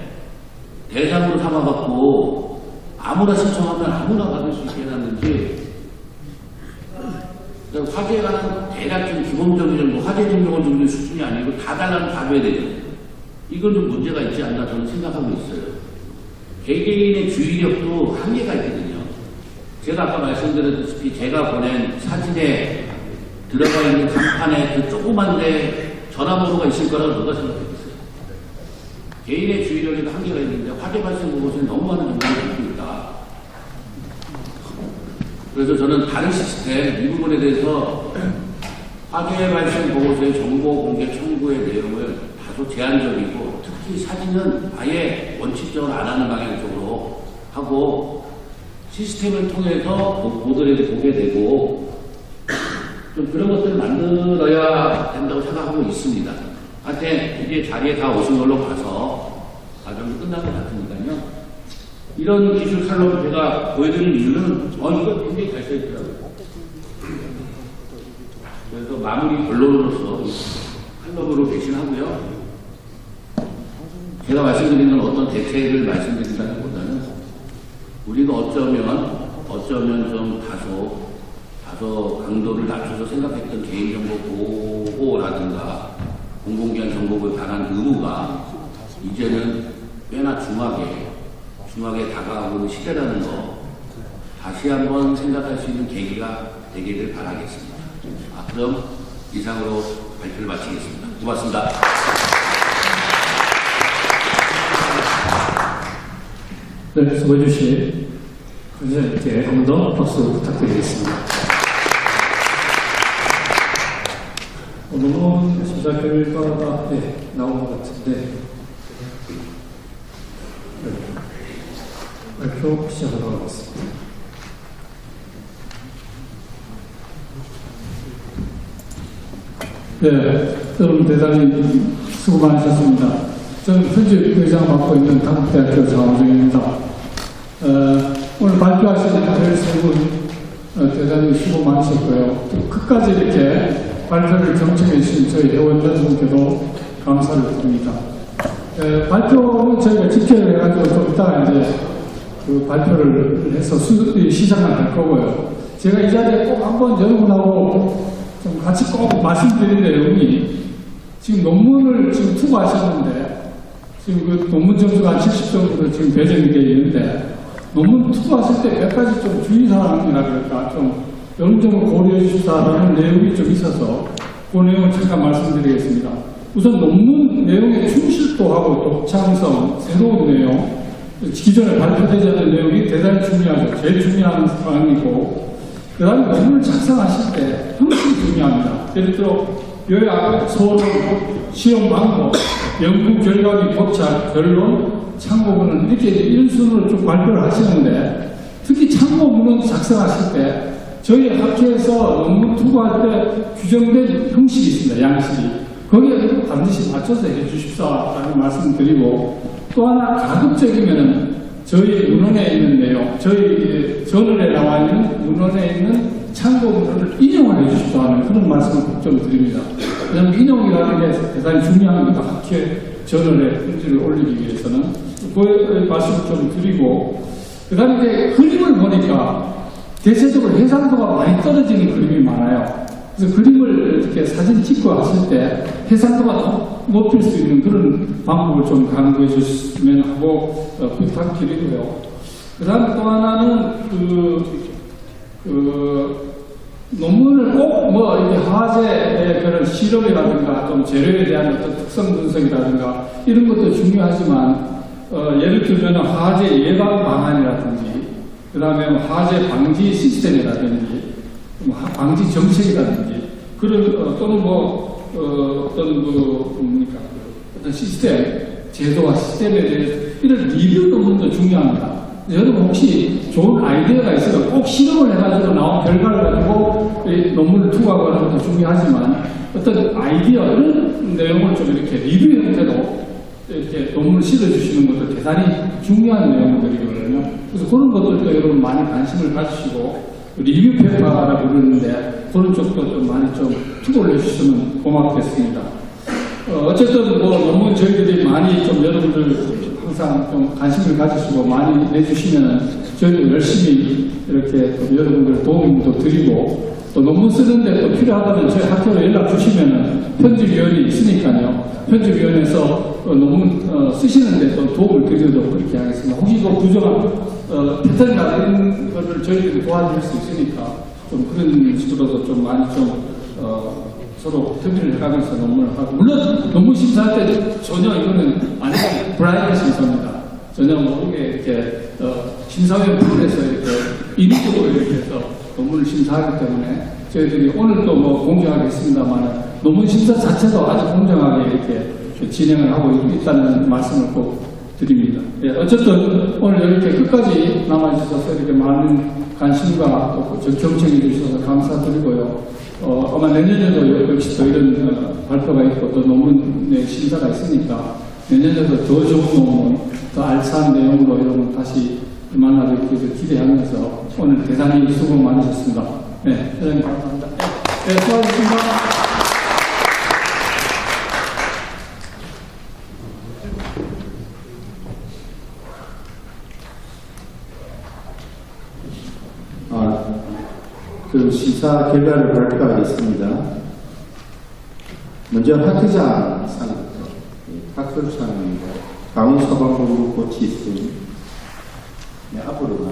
대상으로 삼아갖고 아무나 신청하면 아무나 받을 수 있게 해놨는지 화재에 관한 대략적인 기본적인 정도, 화재 증명을 주는 수준이 아니고 다 달라면 다 줘야 되죠. 이건 좀 문제가 있지 않나 저는 생각하고 있어요. 개개인의 주의력도 한계가 있거든요. 제가 아까 말씀드렸다시피 제가 보낸 사진에 들어가 있는 간판에 그 조그만데 전화번호가 있을 거라고 누가 생각했겠어요. 개인의 주의력에도 한계가 있는데 화재 발생 보고서는 너무 많은 정보를 갖고 있다. 그래서 저는 다른 시스템 이 부분에 대해서 화재 발생 보고서의 정보 공개 청구의 내용을 다소 제한적이고 특히 사진은 아예 원칙적으로 안 하는 방향 쪽으로 하고 시스템을 통해서 보더라도 보게 되고 좀 그런 것들을 만들어야 된다고 생각하고 있습니다. 하여튼 이제 자리에 다 오신 걸로 봐서 과정이 끝난 것 같으니까요. 이런 기술 칼럼 제가 보여드리는 이유는 이거 굉장히 잘 써있더라고요. 그래서 마무리 결론으로서 칼럼으로 배신하고요. 제가 말씀드린 건 어떤 대책을 말씀드린다기보다는 우리가 어쩌면 좀 다소 강도를 낮춰서 생각했던 개인정보 보호라든가 공공기관 정보에 관한 의무가 이제는 꽤나 중하게 다가오는 시대라는 거 다시 한번 생각할 수 있는 계기가 되기를 바라겠습니다. 그럼 이상으로 발표를 마치겠습니다. 고맙습니다. 네, 수고해 주신 선생님께 한 번 더 박수 부탁드리겠습니다. 오늘은 심사 결과가 나온 것 같은데 발표 시작하도록 하겠습니다. 네, 여러분 대단히 수고 많으셨습니다. 저는 편집의장 맡고 있는 한국대학교 장호정입니다. 오늘 발표하신 별 세 분 대단히 수고 많으셨고요. 또 끝까지 이렇게 발표를 경청해 주신 저희 회원들분께도 감사를 드립니다. 발표는 저희가 집계를 해가지고 좀 이따가 이제 그 발표를 해서 시작을 할 거고요. 제가 이 자리에 꼭 한번 여러분하고 좀 같이 꼭 말씀드린 내용이 지금 논문을 지금 투고하셨는데 지금 그 논문 점수가 한 70 정도 지금 배정이 되어 있는데 논문 투고하실 때 몇 가지 좀 주의사항이라 그럴까 좀 영점을 고려해 주시다라는 내용이 좀 있어서 그 내용을 잠깐 말씀드리겠습니다. 우선 논문 내용의 충실도하고 독창성, 새로운 내용, 기존에 발표되지 않은 내용이 대단히 중요하죠. 제일 중요한 사항이고 그 다음에 논문을 작성하실 때 형식이 중요합니다. 예를 들어 요약, 서론, 시험 방법, 연구 결과 및 도착, 결론, 참고문은 이렇게 이런 순으로 좀 발표를 하시는데 특히 참고문은 작성하실 때 저희 학회에서 논문 투고할 때 규정된 형식이 있습니다. 양식이. 거기에 반드시 맞춰서 해 주십사라는 말씀을 드리고 또 하나 가급적이면은 저희 문헌에 있는 내용, 저희 저널에 나와 있는 문헌에 있는 참고문을 인용을 해 주십사 하는 그런 말씀을 꼭 좀 드립니다. 왜냐하면 인용이라는 게 대단히 중요합니다. 학회 저널에 품질을 올리기 위해서는. 그 말씀을 좀 드리고 그 다음에 이제 그림을 보니까 대체적으로 해상도가 많이 떨어지는 그림이 많아요. 그래서 그림을 이렇게 사진 찍고 하실 때 해상도가 높일 수 있는 그런 방법을 좀 강구해 주시면 하고 부탁드리고요. 그 다음 또 하나는 논문을 꼭 뭐 이렇게 화재의 그런 실험이라든가 좀 재료에 대한 어떤 특성 분석이라든가 이런 것도 중요하지만 예를 들면 화재 예방 방안이라든지 그 다음에 화재 방지 시스템이라든지 방지 정책이라든지 그런 또는 어떤 시스템 제도와 시스템에 대해서 이런 리뷰 논문도 중요합니다. 여러분 혹시 좋은 아이디어가 있어요. 꼭 실험을 해가지고 나온 결과를 가지고 논문을 투고하고 하는 것도 중요하지만 어떤 아이디어 이런 내용을 좀 이렇게 리뷰 형태로 이렇게 논문을 실어주시는 것도 대단히 중요한 내용들이거든요. 그래서 그런 것들도 여러분 많이 관심을 가지시고 리뷰 페이퍼라고 그러는데 그런 쪽도 좀 많이 좀 투고를 해주시면 고맙겠습니다. 어쨌든 뭐 논문 저희들이 많이 좀 여러분들 항상 좀 관심을 가지시고 많이 내주시면 저희도 열심히 이렇게 또 여러분들 도움도 드리고 또 논문 쓰는데 또 필요하다면 저희 학교로 연락 주시면은 편집위원이 있으니까요. 편집위원회에서 논문 쓰시는데 또 도움을 드리도록 그렇게 하겠습니다. 혹시 또 부정한 패턴 같은 것을 저희들이 도와드릴 수 있으니까 좀 그런 식으로도 좀 많이 좀 서로 협의를 해가면서 논문을 하고 물론 논문 심사할 때 전혀 이거는 아니고 브라이트 심사입니다. 전혀 뭐 이게 심사위원 풀에서 이렇게 인위적으로 이렇게 해서 논문을 심사하기 때문에 저희들이 오늘도 뭐 공정하겠습니다만 논문 심사 자체도 아주 공정하게 이렇게 진행을 하고 있다는 말씀을 꼭 드립니다. 예, 어쨌든 오늘 이렇게 끝까지 남아주셔서 이렇게 많은 관심과 또 경청해 주셔서 감사드리고요. 아마 내년에도 역시 또 이런 발표가 있고 또 논문의 심사가 있으니까 내년에도 더 좋은 논문, 더 알찬 내용으로 여러분 다시 만나뵙기 위해서 기대하면서 오늘 대단히 수고 많으셨습니다. 네, 회장님 감사합니다. 네, 수고하셨습니다. 그 심사 결과를 발표하겠습니다. 먼저 학회장 상부터 학술상입니다. 강원소방본부 고치수 네, 앞으로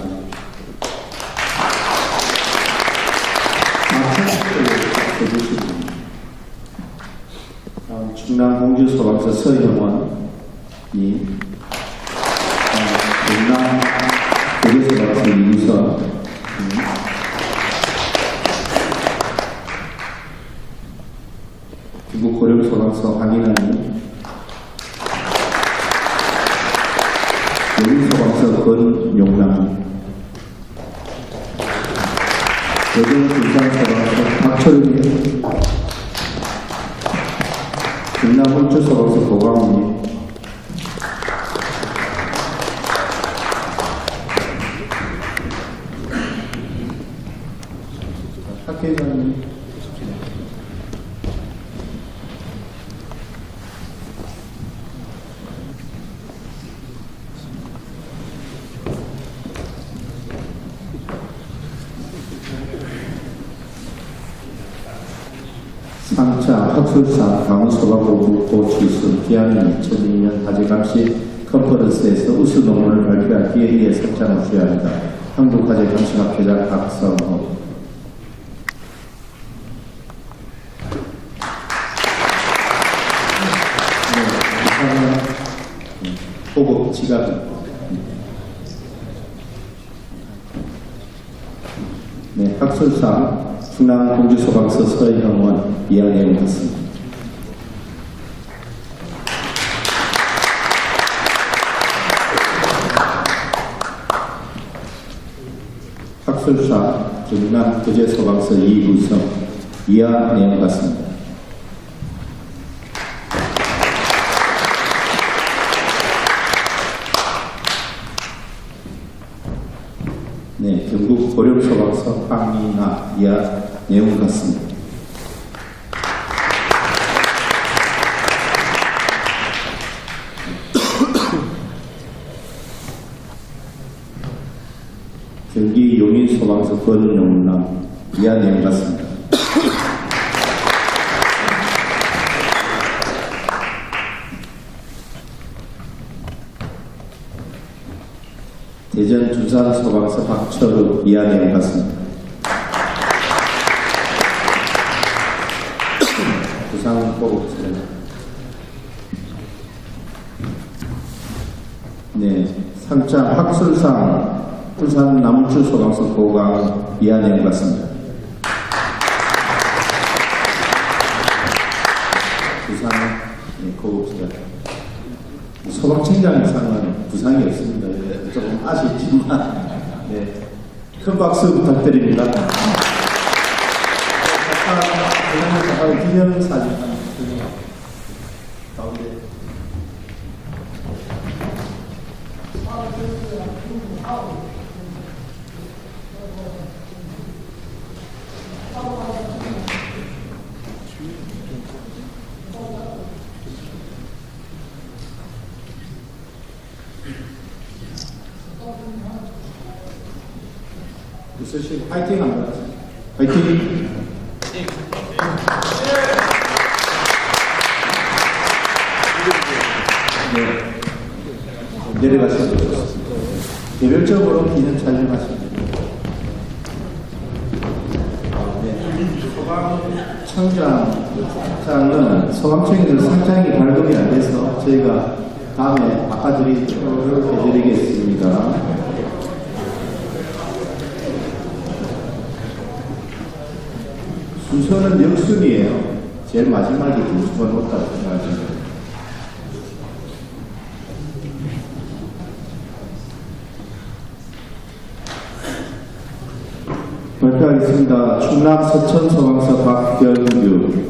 나와주십시오. 다음 충남 공주소방서 서형원님, 경남 고려소방서 이우선, 중국 고령소방서 황인환님, 영인소방서 권용남, 여경군산소방서 박철님, 경남울주소방서 고광우님, 학회장님, 상차 학술상 강원소방본부 고치수 기한은 2002년 화재감시 컨퍼런스에서 우수 논문을 발표할 기회에 상장을 주어야 합니다. 한국화재감시학회장 박성호. 호급 지갑입니다. 네, 학술상 충남 공주소방서 서형원 이야기를 했습니다. 학술상 경남 거제소방서 이부성 이하 내용 같습니다. 네, 경북 고령소방서 황미나 이하 내용 같습니다. 경기 용인소방서 권용남 이하 내용 같습니다. 대전 두산소방서 박철우 이하 내용 같습니다. 부산고급처럼 네, 상장 학술상 울산 남울주소방서 고강 이하 내용 같습니다. 부산 네, 고급처럼 소방청장상은 부상이 없습니다. 조금 아쉽지만 네, 큰 박수 부탁드립니다. 기념사진 가운데 무슨 파이팅 합니다. 파이팅. 네. 내려가시면 좋겠습니다. 개별적으로 기념 촬영하십니다. 네. 소방청장은 소방청에서 상장이 발급이 안 돼서 저희가 다음에 바꿔드리도록 해드리겠습니다. 순서는 영순이에요. 제일 마지막에 김수건 놓다고 생각하시면 발표 발표하겠습니다. 충남 서천 소방서 박경규.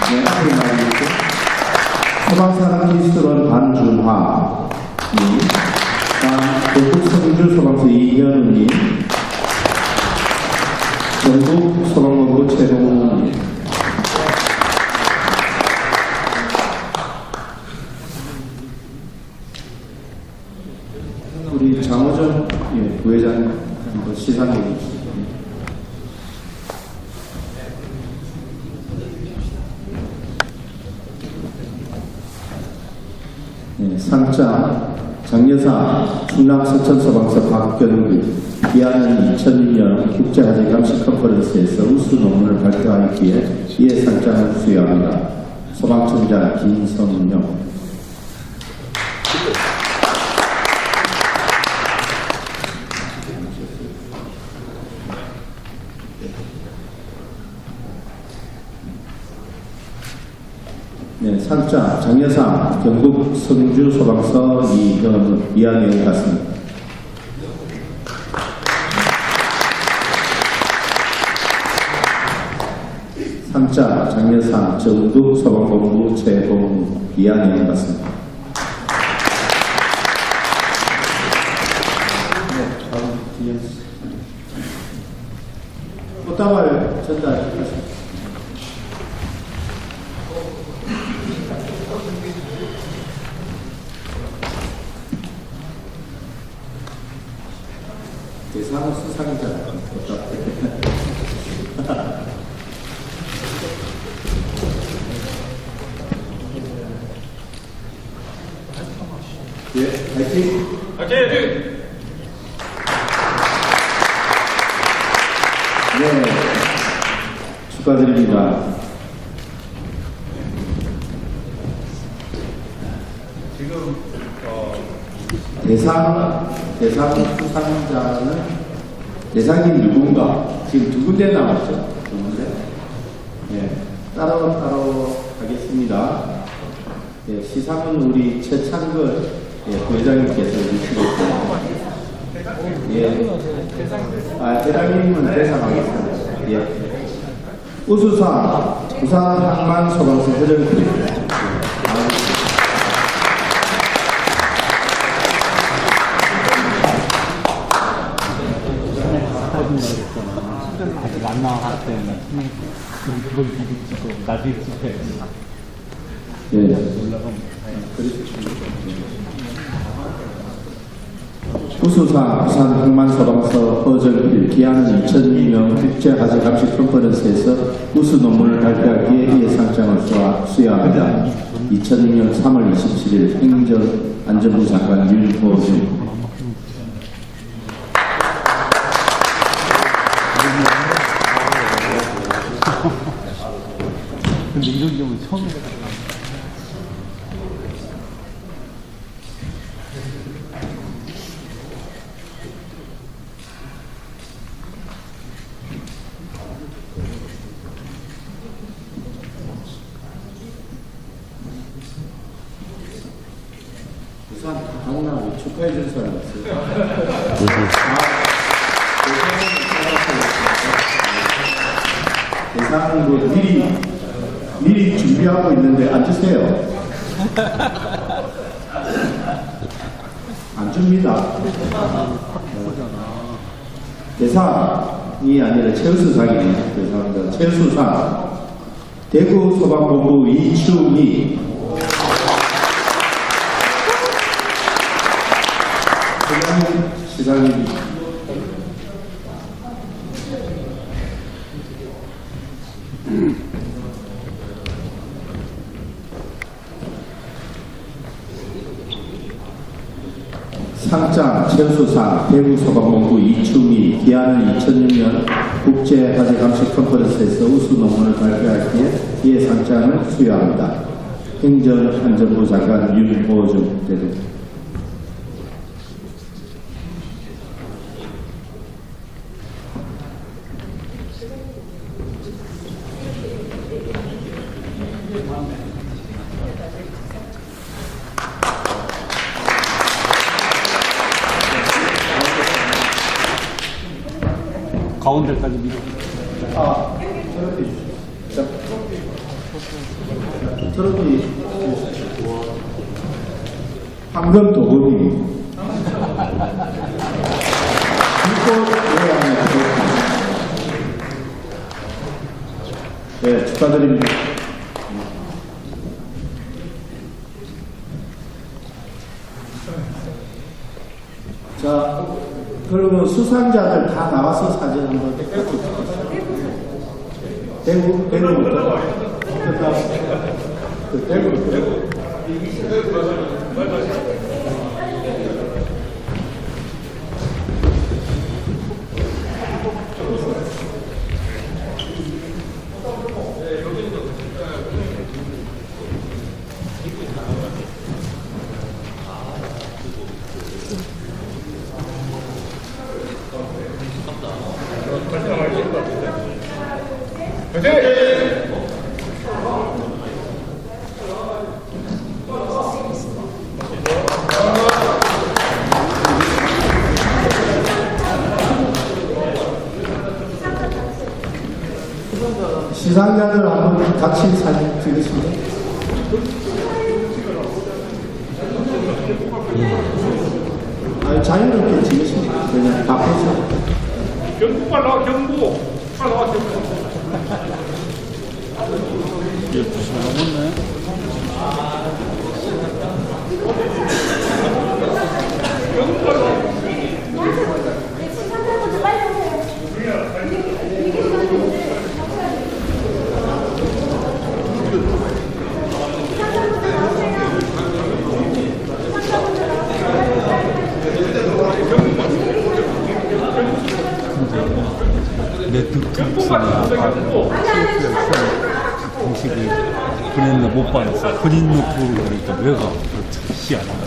네, 앞으로 나와주시죠. 소방사는 기술원 반준화 님, 다음 경북 성주 소방서 이현우님, 전국 소방본부 최동훈님. 우리 장호정 부회장 한번 시상해 주시죠. 네, 상장 장여사 충남 서천소방서 박경규. 기아는 2002년 국제화재 감시 컨퍼런스에서 우수 논문을 발표하기에 이에 상장을 수여합니다. 소방청장 김성영. 네, 상장 장여상 경북 성주 소방서 이한영 같습니다. 상장 장여상 전북 소방본부 최봉 이한영 같습니다. 네, 다음 김영수. 꽃다발 전달하겠습니다. 대상은 수상자 예, 화이팅! 화이팅! 네, 축하드립니다. 지금 대상 수상자는 대상이 누군가 지금 두 군데 남았죠? 두 군데. 네, 따로 하겠습니다. 네, 시상은 우리 최창걸 부회장님께서 해주시고 대장님은 대상하겠습니다. 예. 우수상 부산 항만 소방서 회장님. 아직 안 나왔을 때는 그걸 찍고 나중에 찍혀야지. 예. 우수상 부산 항만소방서 허정필. 기한은 2002년 국제화재 감시 컨퍼런스에서 우수 논문을 발표하기에 이에 상장을 수여합니다. 2002년 3월 27일 행정안전부 장관 윤호중. 근데 이런 경우 처음 해봤어요. 부산 강남에 축하해 준 사람 있어요? 대상은 뭐 미리 준비하고 있는데 앉으세요. 안 줍니다. 대상이 아니라 최우수상이네요. 죄송합니다. 최우수상 대구 소방본부 이충희. 시상입니다. 상장 최우수상 대구 소방본부 이충희. 기한은 2006년 국제화재 감시 컨퍼런스에서 우수 논문을 발표하기에 이에 상장을 수여합니다. 행정안전부 장관 윤호중 대표. 가운데까지 밀어. 아, 트로피 황금 도금이 불꽃 모양의 트로피. 네, 축하드립니다. 자, 그러면 수상자들 다 나와서 사진 한번 찍어주세요. 대구부터. 대구부터. 시상자들 한번 같이 사진 찍으시죠. 아니, 자유롭게 찍으시죠. 그냥 바쁘죠. 경부 빨리 나와, 경부. 빨리 나와, 경부. 12시 넘었네. 네트플릭스나 공식을 보냈나 못 받았어. 그린 놓고 그러니까 왜가 희한하다.